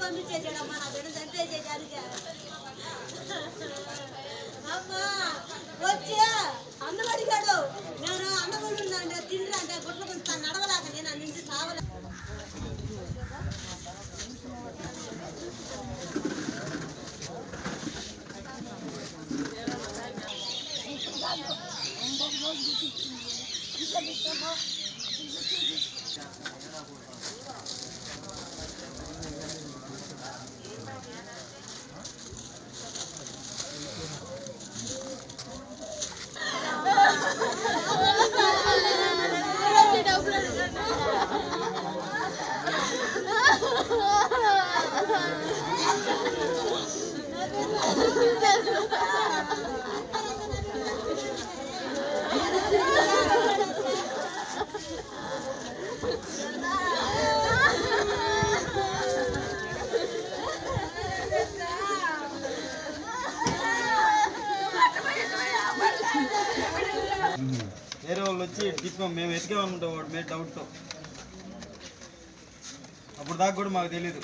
పంపించేసాడమ్మా నా బిడ్డ చంపేసేసాడు అమ్మా వచ్చి అన్నం అడిగాడు నేను అన్నం ఉండే తిండి అంటే గుడ్లు కొంచెం నడవలేక నేను అన్ని నుంచి సావలే వేరే వాళ్ళు వచ్చి టిప్ మేము ఎతికేమనుకుంటాం వాడు మేము డౌట్తో అప్పుడు దాకా కూడా మాకు తెలీదు.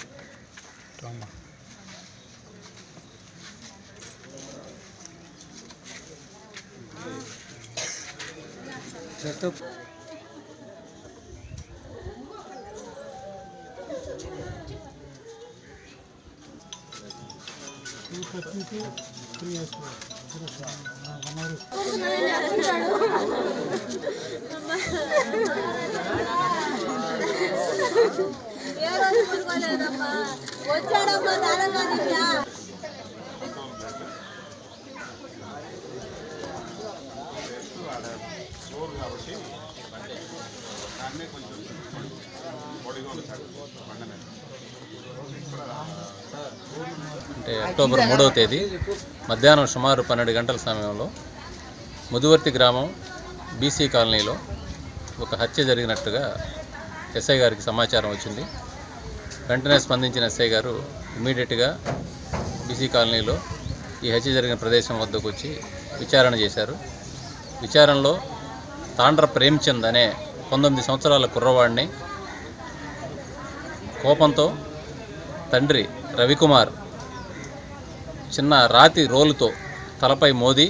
ఏ రోజు పడుకోలేదమ్మా వచ్చాడమ్మా దారంగా అంటే అక్టోబర్ 3వ తేదీ మధ్యాహ్నం సుమారు 12 గంటల సమయంలో ముదువర్తి గ్రామం బీసీ కాలనీలో ఒక హత్య జరిగినట్టుగా ఎస్ఐ గారికి సమాచారం వచ్చింది. వెంటనే స్పందించిన ఎస్ఐ గారు ఇమీడియట్గా బీసీ కాలనీలో ఈ హత్య జరిగిన ప్రదేశం వద్దకు వచ్చి విచారణ చేశారు. విచారణలో తాండ్ర ప్రేమ్చంద్ అనే 19 సంవత్సరాల కుర్రవాడిని కోపంతో తండ్రి రవికుమార్ చిన్న రాతి రోలుతో తలపై మోది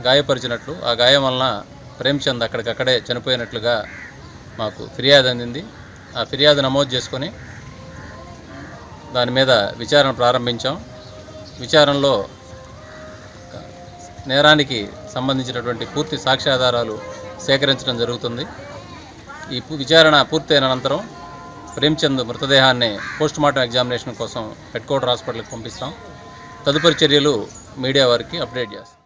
గాయపరిచినట్లు, ఆ గాయం వలన ప్రేమ్చంద్ అక్కడికక్కడే చనిపోయినట్లుగా మాకు ఫిర్యాదు అందింది. ఆ ఫిర్యాదు నమోదు చేసుకొని దాని మీద విచారణ ప్రారంభించాం. విచారణలో నేరానికి సంబంధించినటువంటి పూర్తి సాక్ష్యాధారాలు సేకరించడం జరుగుతుంది. ఈ విచారణ పూర్తయిన అనంతరం ప్రేమ్చంద్ మృతదేహాన్ని పోస్ట్మార్టం ఎగ్జామినేషన్ కోసం హెడ్ క్వార్టర్ హాస్పిటల్కి పంపిస్తాం. తదుపరి చర్యలు మీడియా వారికి అప్డేట్ చేస్తాం.